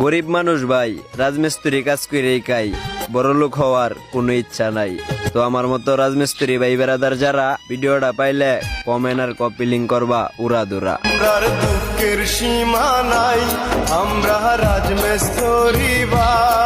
গরিব মানুষ ভাই, রাজমিস্ত্রি কাজ করেই খাই, বড় লোক হওয়ার কোনো ইচ্ছা নাই। তো আমার মতো রাজমিস্ত্রি ভাই বেড়াদার যারা ভিডিওটা পাইলে কমেন্ট আর কপি লিঙ্ক করবা উড়াদুরা। দুঃখের সীমা নাই, আমরা রাজমিস্ত্রি ভাই।